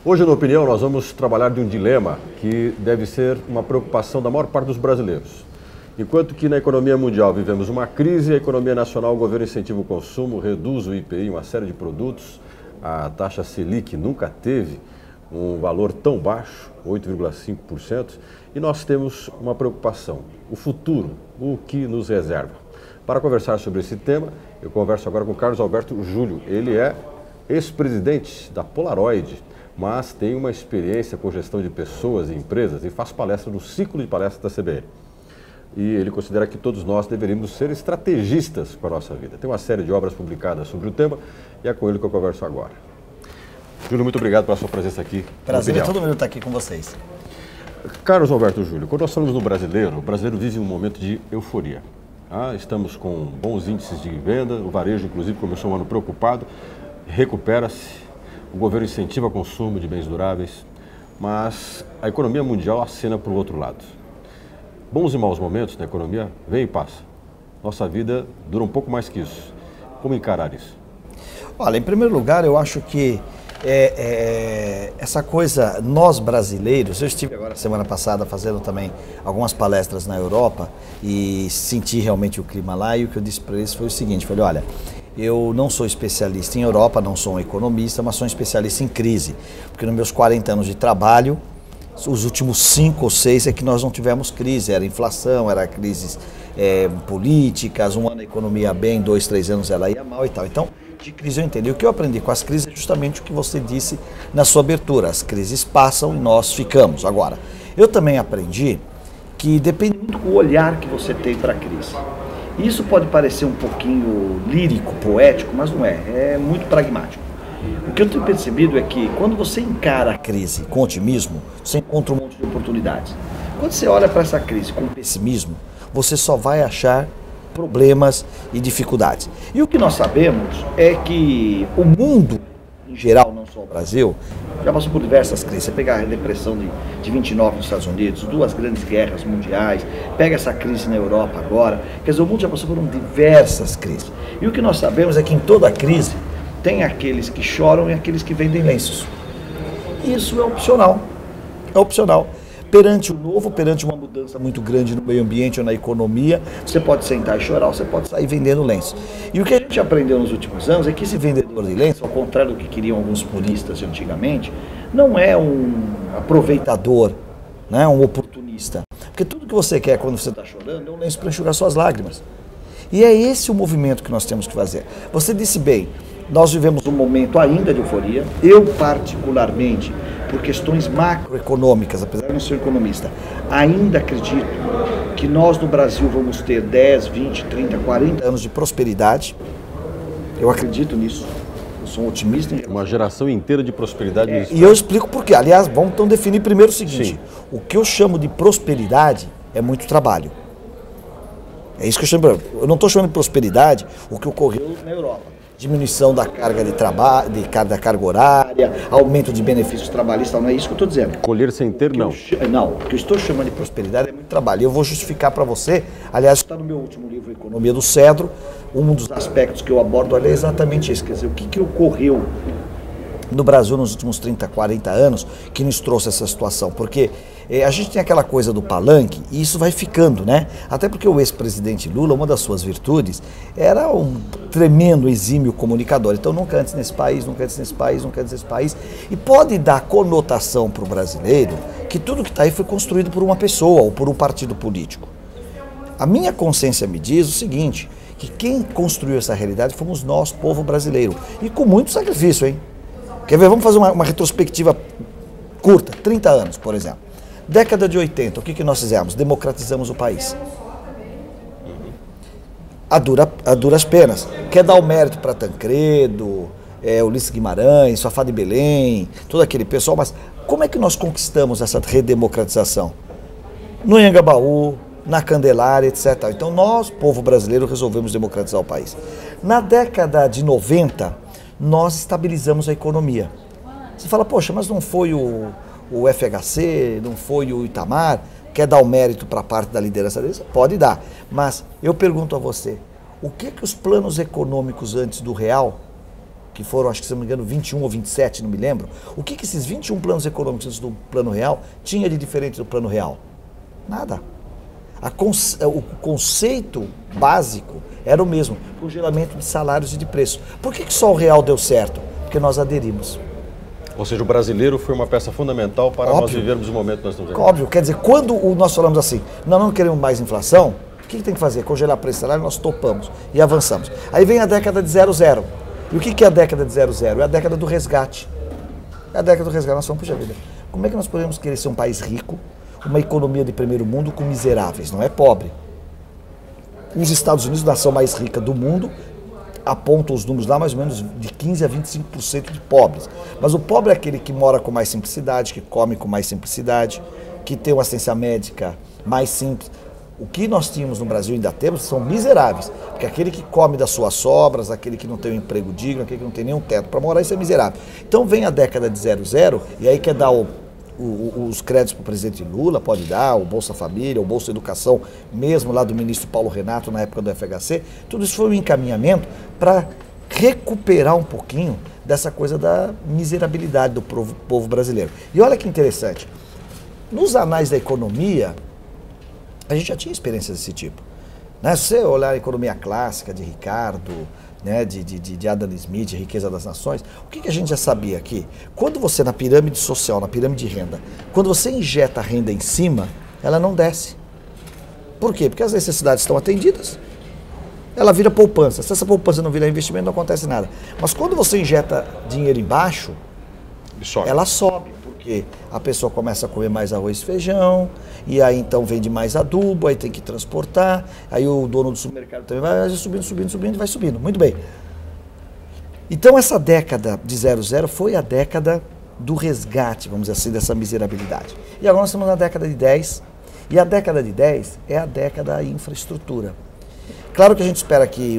Hoje, na opinião, nós vamos trabalhar de um dilema que deve ser uma preocupação da maior parte dos brasileiros. Enquanto que na economia mundial vivemos uma crise, a economia nacional, o governo incentiva o consumo, reduz o IPI, uma série de produtos, a taxa Selic nunca teve um valor tão baixo, 8,5%, e nós temos uma preocupação, o futuro, o que nos reserva. Para conversar sobre esse tema, eu converso agora com o Carlos Alberto Júlio. Ele é ex-presidente da Polaroid, mas tem uma experiência com gestão de pessoas e empresas e faz palestra no ciclo de palestras da CBN. E ele considera que todos nós deveríamos ser estrategistas com a nossa vida. Tem uma série de obras publicadas sobre o tema e é com ele que eu converso agora. Júlio, muito obrigado pela sua presença aqui. Prazer é todo mundo estar aqui com vocês. Carlos Alberto Júlio, quando nós falamos no brasileiro, o brasileiro vive um momento de euforia. Estamos com bons índices de venda, o varejo, inclusive, começou um ano preocupado, recupera-se. O governo incentiva o consumo de bens duráveis, mas a economia mundial acena para o outro lado. Bons e maus momentos na economia vem e passa. Nossa vida dura um pouco mais que isso. Como encarar isso? Olha, em primeiro lugar, eu acho que essa coisa, nós brasileiros, eu estive agora semana passada fazendo também algumas palestras na Europa e senti realmente o clima lá, e o que eu disse para eles foi o seguinte, falei, olha, eu não sou especialista em Europa, não sou um economista, mas sou um especialista em crise, porque nos meus 40 anos de trabalho, os últimos 5 ou 6 é que nós não tivemos crise, era inflação, era crises políticas, um ano a economia bem, 2, 3 anos ela ia mal e tal. Então, de crise eu entendi. O que eu aprendi com as crises é justamente o que você disse na sua abertura, as crises passam e nós ficamos. Agora, eu também aprendi que depende muito do olhar que você tem para a crise. Isso pode parecer um pouquinho lírico, poético, mas não é, é muito pragmático. O que eu tenho percebido é que quando você encara a crise com otimismo, você encontra um monte de oportunidades. Quando você olha para essa crise com pessimismo, você só vai achar problemas e dificuldades. E o que nós sabemos é que o mundo, em geral, não só o Brasil, já passou por diversas crises. Você pega a depressão de 29 nos Estados Unidos, 2 grandes guerras mundiais, pega essa crise na Europa agora, quer dizer, o mundo já passou por diversas crises. E o que nós sabemos é que em toda crise tem aqueles que choram e aqueles que vendem lenços. Isso é opcional. É opcional. Perante o novo, perante uma mudança muito grande no meio ambiente ou na economia, você pode sentar e chorar, você pode sair vendendo lenço. E o que a gente aprendeu nos últimos anos é que esse vendedor de lenço, ao contrário do que queriam alguns puristas antigamente, não é um aproveitador, né, um oportunista. Porque tudo que você quer quando você está chorando é um lenço para enxugar suas lágrimas. E é esse o movimento que nós temos que fazer. Você disse bem, nós vivemos um momento ainda de euforia. Eu, particularmente, por questões macroeconômicas, apesar de não ser economista, ainda acredito que nós no Brasil vamos ter 10, 20, 30, 40 anos de prosperidade. Eu acredito nisso. Eu sou um otimista. Uma geração inteira de prosperidade. E eu explico por quê. Aliás, vamos então definir primeiro o seguinte. Sim. O que eu chamo de prosperidade é muito trabalho. É isso que eu chamo. Eu não estou chamando de prosperidade o que ocorreu na Europa. Diminuição da carga de trabalho, da carga horária, aumento de benefícios trabalhistas, não é isso que eu estou dizendo. Colher sem ter, não. Não, o que eu estou chamando de prosperidade é muito trabalho. E eu vou justificar para você, aliás, está no meu último livro, Economia do Cedro, um dos aspectos que eu abordo ali é exatamente isso, quer dizer, o que ocorreu no Brasil nos últimos 30, 40 anos que nos trouxe essa situação, porque a gente tem aquela coisa do palanque e isso vai ficando, né? Até porque o ex-presidente Lula, uma das suas virtudes, era um tremendo exímio comunicador. Então nunca antes nesse país, nunca antes nesse país, nunca antes nesse país. E pode dar conotação para o brasileiro que tudo que está aí foi construído por uma pessoa ou por um partido político. A minha consciência me diz o seguinte, que quem construiu essa realidade fomos nós, povo brasileiro. E com muito sacrifício, hein? Quer ver? Vamos fazer uma retrospectiva curta, 30 anos, por exemplo. Década de 80, o que nós fizemos? Democratizamos o país. A duras penas. Quer dar o mérito para Tancredo, Ulisses Guimarães, Fafá de Belém, todo aquele pessoal, mas como é que nós conquistamos essa redemocratização? No Anhangabaú, na Candelária, etc. Então nós, povo brasileiro, resolvemos democratizar o país. Na década de 90, nós estabilizamos a economia. Você fala, poxa, mas não foi o FHC, não foi o Itamar, quer dar o mérito para a parte da liderança deles? Pode dar, mas eu pergunto a você, o que os planos econômicos antes do real que foram, acho que se não me engano, 21 ou 27, não me lembro, o que esses 21 planos econômicos do Plano Real tinha de diferente do Plano Real? Nada. O conceito básico era o mesmo, congelamento de salários e de preços. Por que só o real deu certo? Porque nós aderimos. Ou seja, o brasileiro foi uma peça fundamental para nós vivermos o momento que nós estamos vivendo. Óbvio, quer dizer, quando nós falamos assim, nós não queremos mais inflação, o que tem que fazer? Congelar preço e salário, nós topamos e avançamos. Aí vem a década de 00. E o que é a década de 00? É a década do resgate. É a década do resgate. Nós falamos, puxa vida, como é que nós podemos querer ser um país rico, uma economia de primeiro mundo com miseráveis? Não é pobre. Os Estados Unidos, a nação mais rica do mundo, apontam os números lá mais ou menos de 15% a 25% de pobres. Mas o pobre é aquele que mora com mais simplicidade, que come com mais simplicidade, que tem uma assistência médica mais simples. O que nós tínhamos no Brasil, ainda temos, são miseráveis. Porque aquele que come das suas sobras, aquele que não tem um emprego digno, aquele que não tem nenhum teto para morar, isso é miserável. Então vem a década de 00 e aí quer dar os créditos para o presidente Lula, pode dar, o Bolsa Família, o Bolsa Educação, mesmo lá do ministro Paulo Renato na época do FHC. Tudo isso foi um encaminhamento para recuperar um pouquinho dessa coisa da miserabilidade do povo brasileiro. E olha que interessante, nos anais da economia, a gente já tinha experiências desse tipo. Né? Se você olhar a economia clássica de Ricardo, né, de Adam Smith, Riqueza das Nações, o que a gente já sabia aqui? Quando você, na pirâmide social, na pirâmide de renda, quando você injeta a renda em cima, ela não desce. Por quê? Porque as necessidades estão atendidas, ela vira poupança. Se essa poupança não virar investimento, não acontece nada. Mas quando você injeta dinheiro embaixo, ela sobe. Porque a pessoa começa a comer mais arroz e feijão, e aí então vende mais adubo, aí tem que transportar, aí o dono do supermercado também vai subindo, vai subindo. Muito bem. Então essa década de 00 foi a década do resgate, vamos dizer assim, dessa miserabilidade. E agora nós estamos na década de 10, e a década de 10 é a década da infraestrutura. Claro que a gente espera que,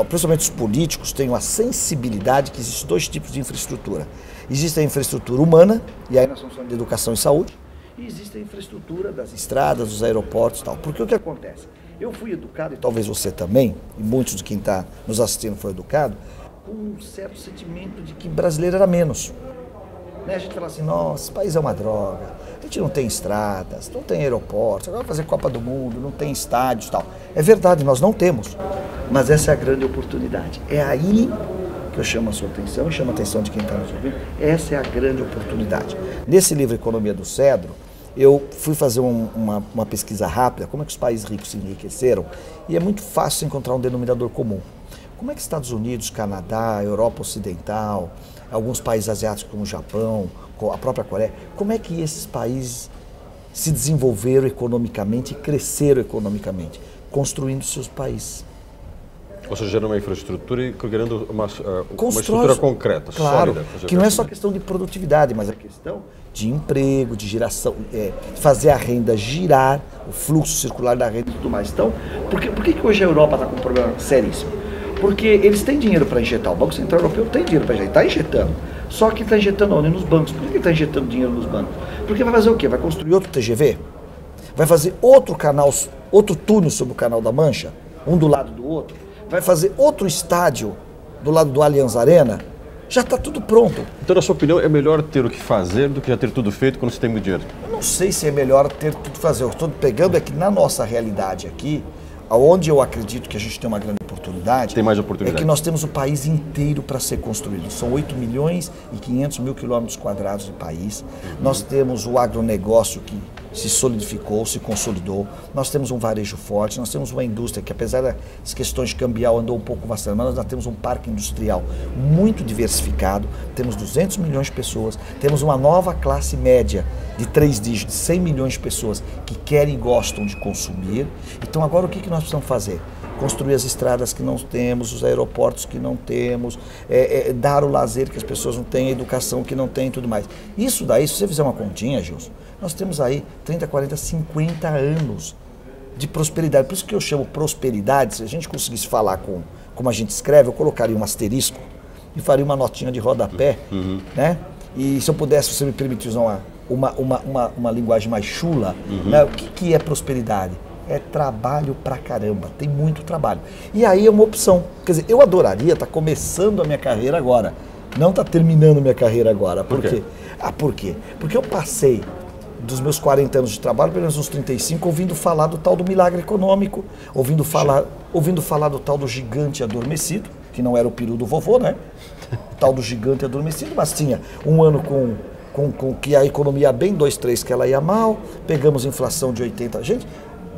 principalmente os políticos, tenham a sensibilidade que existem dois tipos de infraestrutura. Existe a infraestrutura humana, e aí nós estamos falando de educação e saúde, e existe a infraestrutura das estradas, dos aeroportos e tal. Porque o que acontece? Eu fui educado, e talvez você também, e muitos de quem está nos assistindo foi educado, com um certo sentimento de que brasileiro era menos. Né? A gente fala assim, nossa, esse país é uma droga, a gente não tem estradas, não tem aeroportos, agora vai fazer Copa do Mundo, não tem estádios e tal. É verdade, nós não temos, mas essa é a grande oportunidade. É aí que eu chamo a sua atenção, chamo a atenção de quem está nos ouvindo, essa é a grande oportunidade. Nesse livro Economia do Cedro, eu fui fazer uma pesquisa rápida, como é que os países ricos se enriqueceram, e é muito fácil encontrar um denominador comum. Como é que Estados Unidos, Canadá, Europa Ocidental, alguns países asiáticos como o Japão, a própria Coreia, como é que esses países se desenvolveram economicamente e cresceram economicamente? Construindo seus países. Ou seja, gerando uma infraestrutura e criando uma estrutura concreta, claro, sólida. Que não é só questão de produtividade, mas é questão de emprego, de geração, fazer a renda girar, o fluxo circular da renda e tudo mais. Então, por que hoje a Europa está com um problema seríssimo? Porque eles têm dinheiro para injetar, o Banco Central Europeu tem dinheiro para injetar, está injetando. Só que está injetando onde? Nos bancos. Por que está injetando dinheiro nos bancos? Porque vai fazer o quê? Vai construir outro TGV? Vai fazer outro canal, outro túnel sobre o Canal da Mancha, um do lado do outro? Vai fazer outro estádio do lado do Allianz Arena? Já está tudo pronto. Então, na sua opinião, é melhor ter o que fazer do que já ter tudo feito quando você tem muito dinheiro? Eu não sei se é melhor ter tudo fazer. O que estou pegando é que na nossa realidade aqui, onde eu acredito que a gente tem uma grande oportunidade, tem mais oportunidade. É que nós temos o país inteiro para ser construído. São 8 milhões e 500 mil quilômetros quadrados de país. Nós temos o agronegócio que se solidificou, se consolidou. Nós temos um varejo forte, nós temos uma indústria que, apesar das questões de cambial, andou um pouco vacilando, mas nós temos um parque industrial muito diversificado, temos 200 milhões de pessoas, temos uma nova classe média de 3 dígitos, 100 milhões de pessoas que querem e gostam de consumir. Então agora o que nós precisamos fazer? Construir as estradas que não temos, os aeroportos que não temos, dar o lazer que as pessoas não têm, a educação que não têm e tudo mais. Isso daí, se você fizer uma continha, Gilson, nós temos aí 30, 40, 50 anos de prosperidade. Por isso que eu chamo prosperidade. Se a gente conseguisse falar como a gente escreve, eu colocaria um asterisco e faria uma notinha de rodapé, né? E se eu pudesse, se você me permitir usar uma linguagem mais chula, né? O que é prosperidade? é trabalho pra caramba, tem muito trabalho. E aí é uma opção. Quer dizer, eu adoraria estar começando a minha carreira agora, não estar terminando a minha carreira agora. Por quê? Por quê? Porque eu passei dos meus 40 anos de trabalho, pelo menos uns 35, ouvindo falar do tal do milagre econômico, ouvindo falar do tal do gigante adormecido, que não era o peru do vovô, né? O tal do gigante adormecido, mas tinha um ano com que a economia ia bem, 2, 3 que ela ia mal, pegamos inflação de 80%. Gente,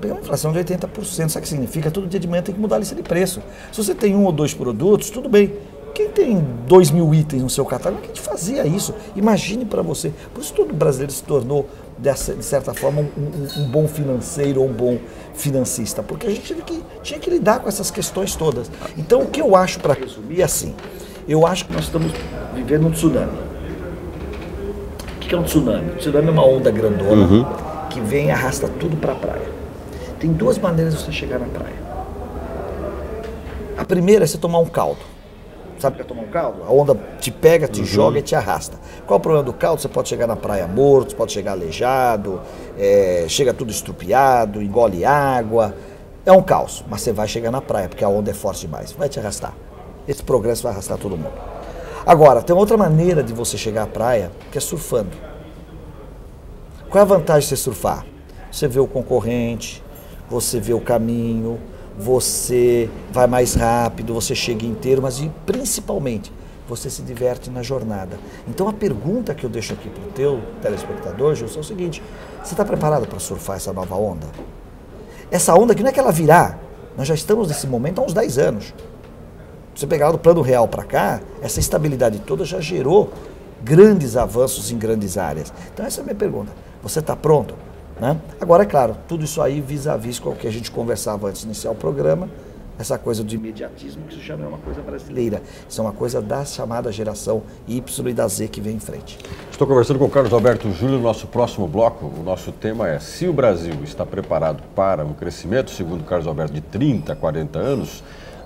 pegamos inflação de 80%, sabe o que significa? Todo dia de manhã tem que mudar a lista de preço. Se você tem 1 ou 2 produtos, tudo bem. Quem tem 2.000 itens no seu catálogo, quem fazia isso? Imagine para você. Por isso todo brasileiro se tornou, de certa forma, um bom financeiro ou um bom financista. Porque a gente tinha que lidar com essas questões todas. Então o que eu acho, para resumir, é assim. Eu acho que nós estamos vivendo um tsunami. O que é um tsunami? O tsunami é uma onda grandona que vem e arrasta tudo para a praia. Tem 2 maneiras de você chegar na praia. A primeira é você tomar um caldo. Sabe o que é tomar um caldo? A onda te pega, te joga e te arrasta. Qual o problema do caldo? Você pode chegar na praia morto, pode chegar aleijado, chega tudo estrupiado, engole água. É um caos, mas você vai chegar na praia, porque a onda é forte demais. Vai te arrastar. Esse progresso vai arrastar todo mundo. Agora, tem outra maneira de você chegar à praia, que é surfando. Qual é a vantagem de você surfar? Você vê o concorrente, você vê o caminho, você vai mais rápido, você chega inteiro, mas principalmente você se diverte na jornada. Então a pergunta que eu deixo aqui para o teu telespectador, Gilson, é o seguinte: você está preparado para surfar essa nova onda? Essa onda que não é que ela virá, nós já estamos nesse momento há uns 10 anos. Você pegar lá do Plano Real para cá, essa estabilidade toda já gerou grandes avanços em grandes áreas. Então essa é a minha pergunta. Você está pronto? Né? Agora, é claro, tudo isso aí vis-à-vis com o que a gente conversava antes de iniciar o programa, essa coisa do imediatismo, que isso já não é uma coisa brasileira, isso é uma coisa da chamada geração Y e da Z que vem em frente. Estou conversando com o Carlos Alberto Júlio no nosso próximo bloco. O nosso tema é: se o Brasil está preparado para um crescimento, segundo o Carlos Alberto, de 30 a 40 anos,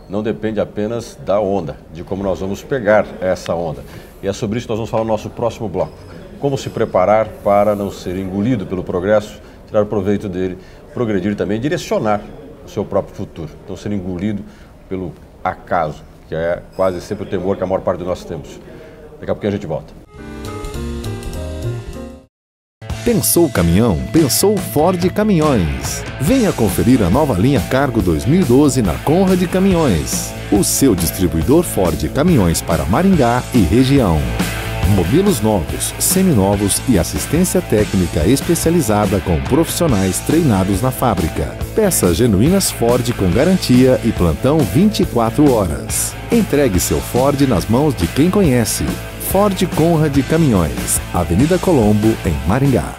não depende apenas da onda, de como nós vamos pegar essa onda. E é sobre isso que nós vamos falar no nosso próximo bloco. Como se preparar para não ser engolido pelo progresso, tirar proveito dele, progredir também, direcionar o seu próprio futuro. Não ser engolido pelo acaso, que é quase sempre o temor que a maior parte de nós temos. Daqui a pouquinho a gente volta. Pensou caminhão? Pensou Ford Caminhões. Venha conferir a nova linha Cargo 2012 na Conrad Caminhões. O seu distribuidor Ford Caminhões para Maringá e região. Modelos novos, seminovos e assistência técnica especializada com profissionais treinados na fábrica. Peças genuínas Ford com garantia e plantão 24 horas. Entregue seu Ford nas mãos de quem conhece. Ford Conrad Caminhões, Avenida Colombo, em Maringá.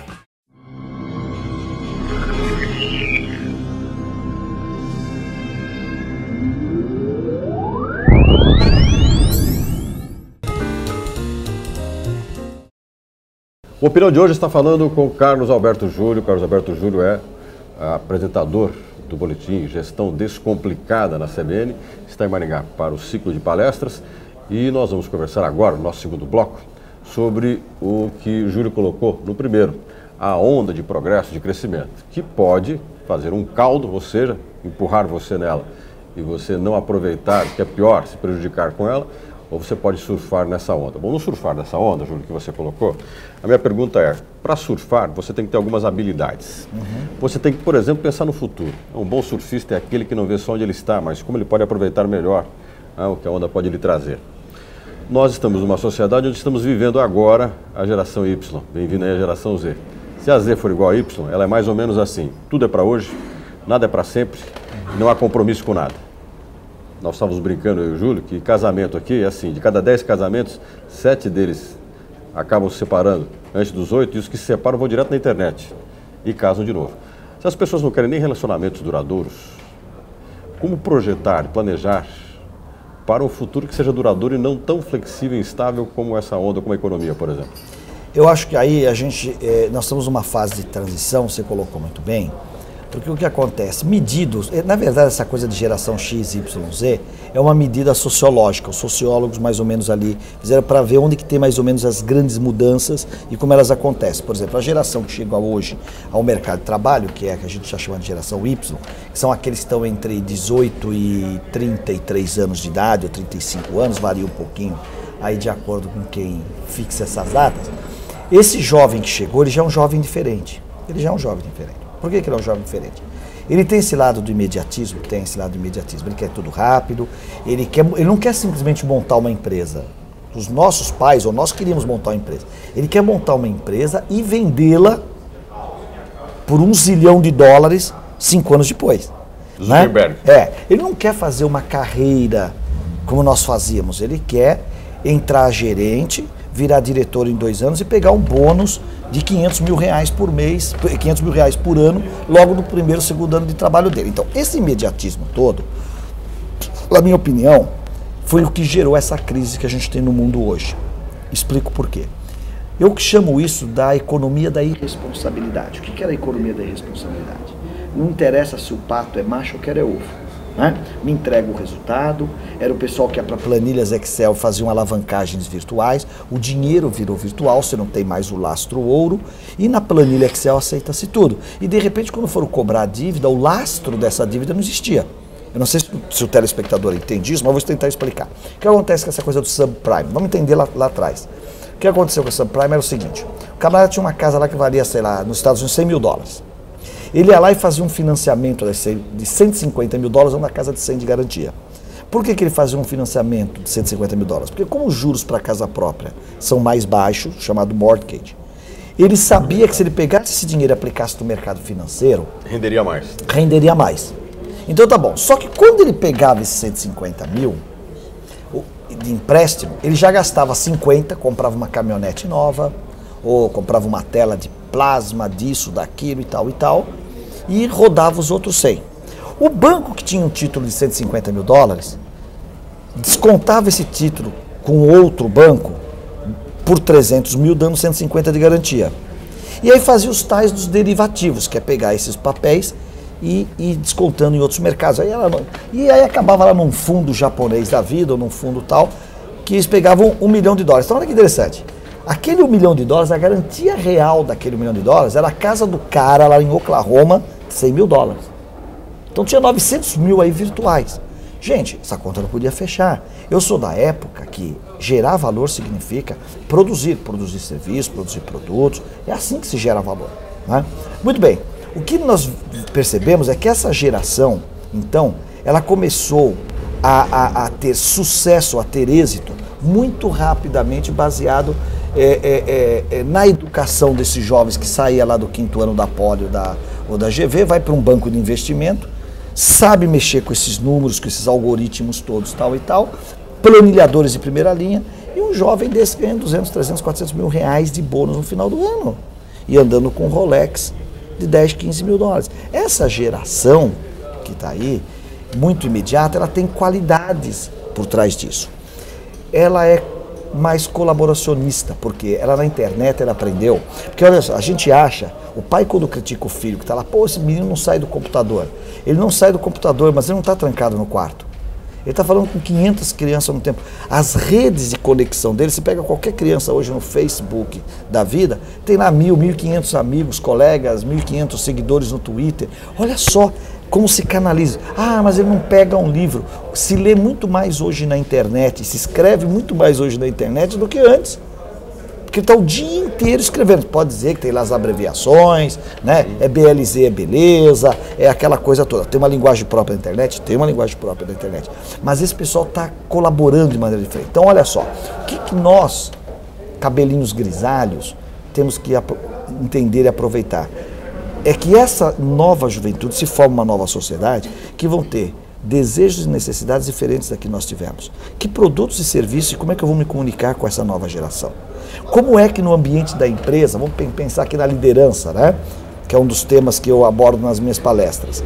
O Opinião de hoje está falando com Carlos Alberto Júlio. Carlos Alberto Júlio é apresentador do boletim Gestão Descomplicada na CBN. Está em Maringá para o ciclo de palestras. E nós vamos conversar agora, no nosso segundo bloco, sobre o que o Júlio colocou no primeiro, a onda de progresso, de crescimento, que pode fazer um caldo, ou seja, empurrar você nela e você não aproveitar, que é pior, se prejudicar com ela, ou você pode surfar nessa onda. Bom, no surfar nessa onda, Júlio, que você colocou, a minha pergunta é: para surfar, você tem que ter algumas habilidades. Você tem que, por exemplo, pensar no futuro. Um bom surfista é aquele que não vê só onde ele está, mas como ele pode aproveitar melhor o que a onda pode lhe trazer. Nós estamos numa sociedade onde estamos vivendo agora a geração Y. Bem-vindo aí a geração Z. Se a Z for igual a Y, ela é mais ou menos assim: tudo é para hoje, nada é para sempre, não há compromisso com nada. Nós estávamos brincando, eu e o Júlio, que casamento aqui é assim: de cada 10 casamentos, 7 deles acabam se separando antes dos 8, e os que se separam vão direto na internet e casam de novo. Se as pessoas não querem nem relacionamentos duradouros, como projetar, planejar para um futuro que seja duradouro e não tão flexível e instável como essa onda, como a economia, por exemplo? Eu acho que aí nós estamos numa fase de transição, você colocou muito bem, Porque o que acontece? Medidos, na verdade essa coisa de geração X, Y, Z é uma medida sociológica. Os sociólogos mais ou menos ali fizeram para ver onde que tem mais ou menos as grandes mudanças e como elas acontecem. Por exemplo, a geração que chega hoje ao mercado de trabalho, que é a que a gente está chamando de geração Y, que são aqueles que estão entre 18 e 33 anos de idade, ou 35 anos, varia um pouquinho aí de acordo com quem fixa essas datas. Esse jovem que chegou, ele já é um jovem diferente. Ele já é um jovem diferente. Por que ele é um jovem diferente? Ele tem esse lado do imediatismo, ele quer tudo rápido, ele não quer simplesmente montar uma empresa. Os nossos pais, ou nós queríamos montar uma empresa. Ele quer montar uma empresa e vendê-la por $1 zilhão 5 anos depois. Zuckerberg. Né? Ele não quer fazer uma carreira como nós fazíamos, ele quer entrar gerente, virar diretor em 2 anos e pegar um bônus de R$500 mil por mês, R$500 mil por ano, logo no primeiro, segundo ano de trabalho dele. Então, esse imediatismo todo, na minha opinião, foi o que gerou essa crise que a gente tem no mundo hoje. Explico por quê. Eu chamo isso da economia da irresponsabilidade. O que era a economia da irresponsabilidade? Não interessa se o pato é macho ou quer é ovo. Né? Me entrega o resultado, era o pessoal que ia para planilhas Excel, faziam alavancagens virtuais, o dinheiro virou virtual, você não tem mais o lastro ouro, e na planilha Excel aceita-se tudo. E de repente, quando foram cobrar a dívida, o lastro dessa dívida não existia. Eu não sei se o telespectador entende isso, mas vou tentar explicar. O que acontece com essa coisa do subprime? Vamos entender lá atrás. O que aconteceu com o subprime era o seguinte, o camarada tinha uma casa lá que valia, sei lá, nos Estados Unidos, $100 mil. Ele ia lá e fazia um financiamento de $150 mil na casa de 100 de garantia. Por que ele fazia um financiamento de $150 mil? Porque como os juros para a casa própria são mais baixos, chamado mortgage, ele sabia que se ele pegasse esse dinheiro e aplicasse no mercado financeiro... Renderia mais. Renderia mais. Então tá bom. Só que quando ele pegava esses 150 mil de empréstimo, ele já gastava 50, comprava uma caminhonete nova, ou comprava uma tela de plasma, disso, daquilo e tal, e rodava os outros 100. O banco que tinha um título de $150 mil, descontava esse título com outro banco por 300 mil, dando 150 de garantia. E aí fazia os tais dos derivativos, que é pegar esses papéis e descontando em outros mercados. E aí acabava lá num fundo japonês da vida, ou num fundo tal, que eles pegavam $1 milhão. Então olha que interessante. Aquele $1 milhão, a garantia real daquele $1 milhão era a casa do cara lá em Oklahoma, $100 mil. Então tinha 900 mil aí virtuais. Gente, essa conta não podia fechar. Eu sou da época que gerar valor significa produzir serviços, produzir produtos. É assim que se gera valor. Né? Muito bem, o que nós percebemos é que essa geração, então, ela começou a ter sucesso, a ter êxito, muito rapidamente baseado na educação desses jovens que saía lá do 5º ano da Poli ou da GV, vai para um banco de investimento, sabe mexer com esses números, com esses algoritmos todos, tal e tal, planilhadores de primeira linha, e um jovem desse ganha 200, 300, 400 mil reais de bônus no final do ano, e andando com Rolex de 10, 15 mil dólares. Essa geração que está aí, muito imediata, ela tem qualidades por trás disso. Ela é mais colaboracionista, porque ela na internet ela aprendeu, porque olha só, a gente acha, o pai quando critica o filho que está lá, pô, esse menino não sai do computador, ele não sai do computador, mas ele não está trancado no quarto, ele está falando com 500 crianças ao mesmo tempo, as redes de conexão dele, você pega qualquer criança hoje no Facebook da vida, tem lá 1.000, 1.500 amigos, colegas, 1.500 seguidores no Twitter, olha só como se canaliza. Ah, mas ele não pega um livro. Se lê muito mais hoje na internet, se escreve muito mais hoje na internet do que antes. Porque está o dia inteiro escrevendo. Pode dizer que tem lá as abreviações, né? É BLZ, é beleza, é aquela coisa toda. Tem uma linguagem própria da internet? Tem uma linguagem própria da internet. Mas esse pessoal está colaborando de maneira diferente. Então, olha só, o que nós, cabelinhos grisalhos, temos que entender e aproveitar? É que essa nova juventude se forma uma nova sociedade que vão ter desejos e necessidades diferentes da que nós tivemos. Que produtos e serviços e como é que eu vou me comunicar com essa nova geração? Como é que no ambiente da empresa, vamos pensar aqui na liderança, né? Que é um dos temas que eu abordo nas minhas palestras.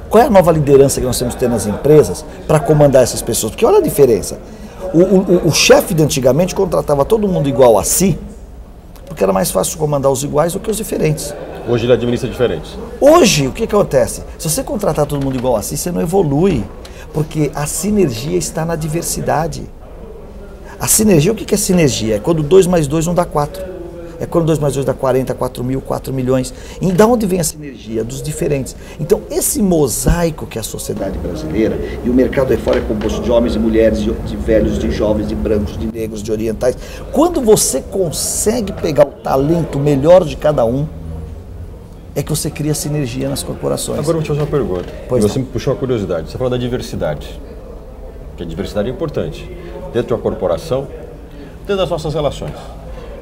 Qual é a nova liderança que nós temos que ter nas empresas para comandar essas pessoas? Porque olha a diferença. O chefe de antigamente contratava todo mundo igual a si, porque era mais fácil comandar os iguais do que os diferentes. Hoje ele administra diferente. Hoje, o que acontece? Se você contratar todo mundo igual assim, você não evolui. Porque a sinergia está na diversidade. A sinergia, o que é sinergia? É quando 2 mais 2 não dá 4. É quando 2 mais 2 dá 40, 4 mil, 4 milhões. E da onde vem a sinergia? Dos diferentes. Então, esse mosaico que é a sociedade brasileira, e o mercado aí fora é composto de homens e mulheres, de velhos, de jovens, de brancos, de negros, de orientais. Quando você consegue pegar o talento melhor de cada um, é que você cria sinergia nas corporações. Agora eu vou te fazer uma pergunta. Você não. me puxou uma curiosidade. Você falou da diversidade. Que a diversidade é importante. Dentro de uma corporação, dentro das nossas relações.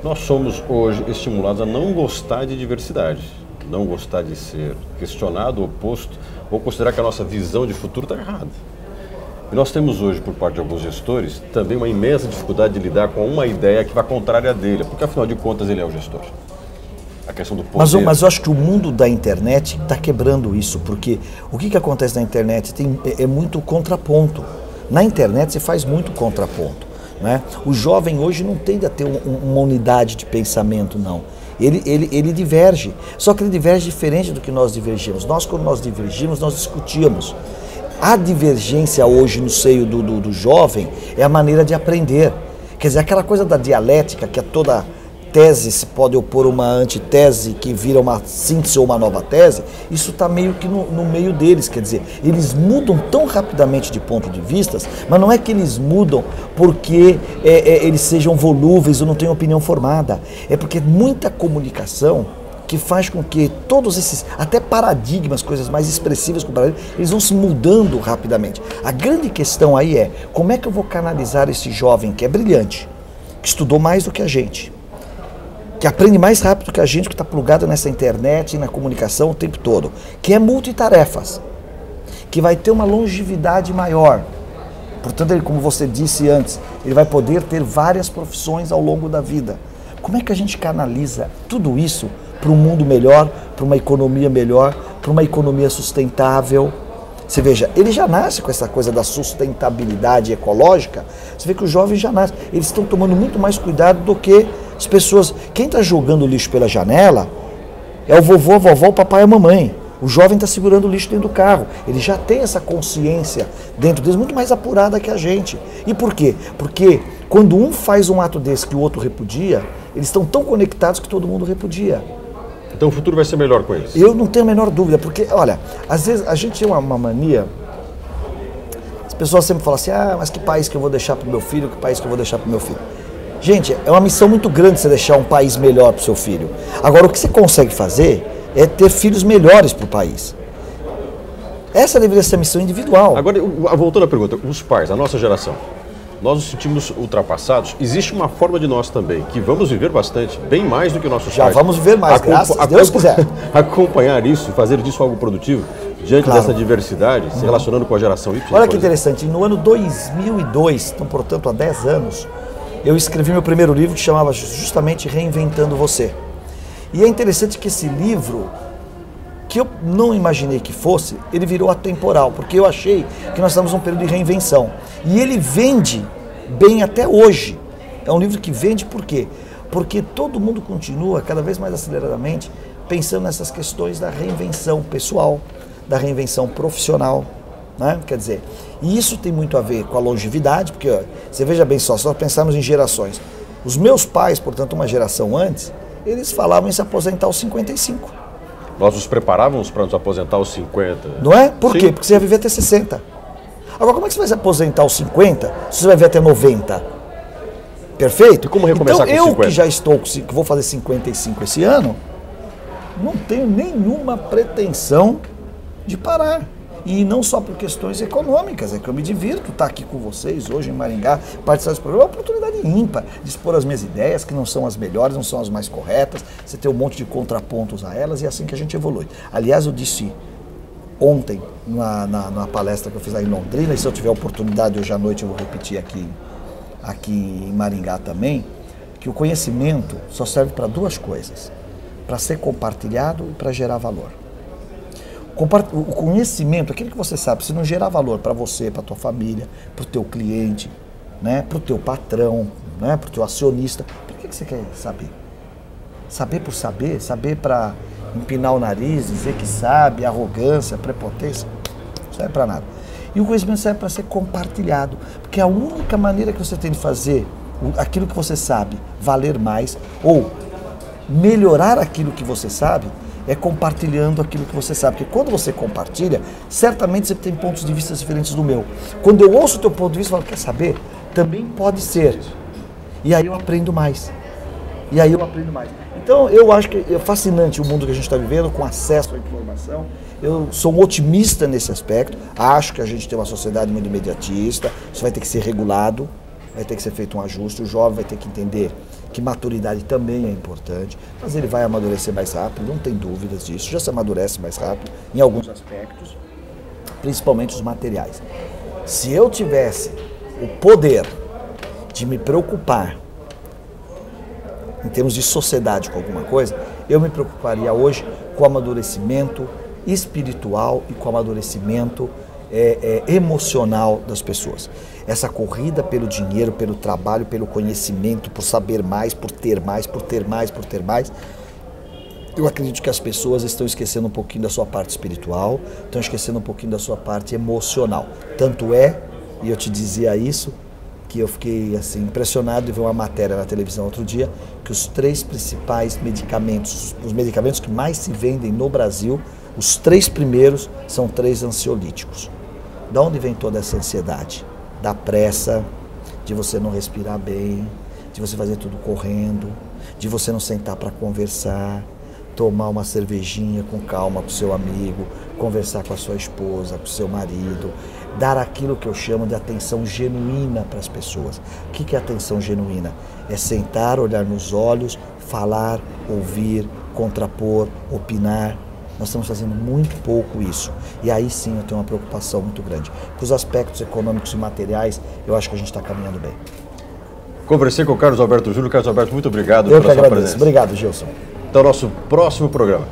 Nós somos hoje estimulados a não gostar de diversidade. Não gostar de ser questionado, oposto, ou considerar que a nossa visão de futuro está errada. E nós temos hoje, por parte de alguns gestores, também uma imensa dificuldade de lidar com uma ideia que vai contrária dele. Porque, afinal de contas, ele é o gestor. A questão do poder. Mas eu acho que o mundo da internet está quebrando isso, porque o que acontece na internet é muito contraponto. Na internet você faz muito contraponto, né? O jovem hoje não tende a ter uma unidade de pensamento, não. Ele diverge, só que ele diverge diferente do que nós divergimos. Quando nós divergimos, nós discutíamos. A divergência hoje no seio do jovem é a maneira de aprender. Quer dizer, aquela coisa da dialética, que é toda tese se pode opor uma antitese que vira uma síntese ou uma nova tese, isso está meio que no meio deles, quer dizer, eles mudam tão rapidamente de ponto de vista, mas não é que eles mudam porque eles sejam volúveis ou não tenham opinião formada, é porque muita comunicação que faz com que todos esses, até paradigmas, coisas mais expressivas, eles vão se mudando rapidamente. A grande questão aí é, como é que eu vou canalizar esse jovem que é brilhante, que estudou mais do que a gente, que aprende mais rápido que a gente, que está plugado nessa internet e na comunicação o tempo todo, que é multitarefas, que vai ter uma longevidade maior. Portanto, ele, como você disse antes, ele vai poder ter várias profissões ao longo da vida. Como é que a gente canaliza tudo isso para um mundo melhor, para uma economia melhor, para uma economia sustentável? Você veja, ele já nasce com essa coisa da sustentabilidade ecológica. Você vê que os jovens já nascem, eles estão tomando muito mais cuidado do que as pessoas. Quem está jogando lixo pela janela é o vovô, a vovó, o papai e a mamãe. O jovem está segurando o lixo dentro do carro. Ele já tem essa consciência dentro deles muito mais apurada que a gente. E por quê? Porque quando um faz um ato desse que o outro repudia, eles estão tão conectados que todo mundo repudia. Então o futuro vai ser melhor com eles? Eu não tenho a menor dúvida, porque, olha, às vezes a gente tem uma mania, as pessoas sempre falam assim, mas que país que eu vou deixar para o meu filho, que país que eu vou deixar para o meu filho. Gente, é uma missão muito grande você deixar um país melhor para o seu filho. Agora, o que você consegue fazer é ter filhos melhores para o país. Essa deveria ser a missão individual. Agora, voltando à pergunta, os pais, a nossa geração, nós nos sentimos ultrapassados. Existe uma forma de nós também, que vamos viver bastante, bem mais do que nossos pais. Já vamos viver mais, graças a Deus quiser. Acompanhar isso, fazer disso algo produtivo, diante dessa diversidade, se relacionando com a geração Y. Olha que interessante, no ano 2002, então, portanto, há 10 anos, eu escrevi meu primeiro livro que chamava justamente Reinventando Você. E é interessante que esse livro, que eu não imaginei que fosse, ele virou atemporal, porque eu achei que nós estamos num período de reinvenção. E ele vende bem até hoje. É um livro que vende por quê? Porque todo mundo continua, cada vez mais aceleradamente, pensando nessas questões da reinvenção pessoal, da reinvenção profissional, né? Quer dizer, e isso tem muito a ver com a longevidade, porque ó, você veja bem só, se nós pensarmos em gerações, os meus pais, portanto uma geração antes, eles falavam em se aposentar aos 55. Nós nos preparávamos para nos aposentar aos 50. Não é? Por quê? Porque você ia viver até 60. Agora, como é que você vai se aposentar aos 50 se você vai viver até 90? Perfeito? E como recomeçar então, com 50? Eu que já estou, que vou fazer 55 esse ano, não tenho nenhuma pretensão de parar. E não só por questões econômicas, é que eu me divirto estar aqui com vocês hoje em Maringá, participar desse programa, é uma oportunidade ímpar de expor as minhas ideias, que não são as melhores, não são as mais corretas, você tem um monte de contrapontos a elas e é assim que a gente evolui. Aliás, eu disse ontem, numa palestra que eu fiz lá em Londrina, e se eu tiver oportunidade hoje à noite eu vou repetir aqui em Maringá também, que o conhecimento só serve para duas coisas, para ser compartilhado e para gerar valor. O conhecimento, aquilo que você sabe, se não gerar valor para você, para a tua família, para o teu cliente, né, para o teu patrão, né, para o teu acionista, por que você quer saber? Saber por saber, saber para empinar o nariz, dizer que sabe, arrogância, prepotência, não serve para nada. E o conhecimento serve para ser compartilhado, porque a única maneira que você tem de fazer aquilo que você sabe valer mais, ou melhorar aquilo que você sabe, é compartilhando aquilo que você sabe. Porque quando você compartilha, certamente você tem pontos de vista diferentes do meu. Quando eu ouço o teu ponto de vista, eu falo, quer saber? Também pode ser. E aí eu aprendo mais. Então eu acho que é fascinante o mundo que a gente está vivendo, com acesso à informação. Eu sou um otimista nesse aspecto. Acho que a gente tem uma sociedade muito imediatista. Isso vai ter que ser regulado, vai ter que ser feito um ajuste. O jovem vai ter que entender que maturidade também é importante, mas ele vai amadurecer mais rápido, não tem dúvidas disso, já se amadurece mais rápido em alguns aspectos, principalmente os materiais. Se eu tivesse o poder de me preocupar em termos de sociedade com alguma coisa, eu me preocuparia hoje com o amadurecimento espiritual e com o amadurecimento emocional das pessoas. Essa corrida pelo dinheiro, pelo trabalho, pelo conhecimento, por saber mais, por ter mais, eu acredito que as pessoas estão esquecendo um pouquinho da sua parte espiritual, estão esquecendo um pouquinho da sua parte emocional. Tanto é, e eu te dizia isso, que eu fiquei assim impressionado de ver uma matéria na televisão outro dia, que os 3 principais medicamentos, os medicamentos que mais se vendem no Brasil, os 3 primeiros são 3 ansiolíticos. Da onde vem toda essa ansiedade? Da pressa, de você não respirar bem, de você fazer tudo correndo, de você não sentar para conversar, tomar uma cervejinha com calma com o seu amigo, conversar com a sua esposa, com o seu marido, dar aquilo que eu chamo de atenção genuína para as pessoas. O que é atenção genuína? É sentar, olhar nos olhos, falar, ouvir, contrapor, opinar. Nós estamos fazendo muito pouco isso. E aí sim eu tenho uma preocupação muito grande. Com os aspectos econômicos e materiais, eu acho que a gente está caminhando bem. Conversei com o Carlos Alberto Júnior. Carlos Alberto, muito obrigado pela sua presença. presença. Obrigado, Gilson. Até o nosso próximo programa.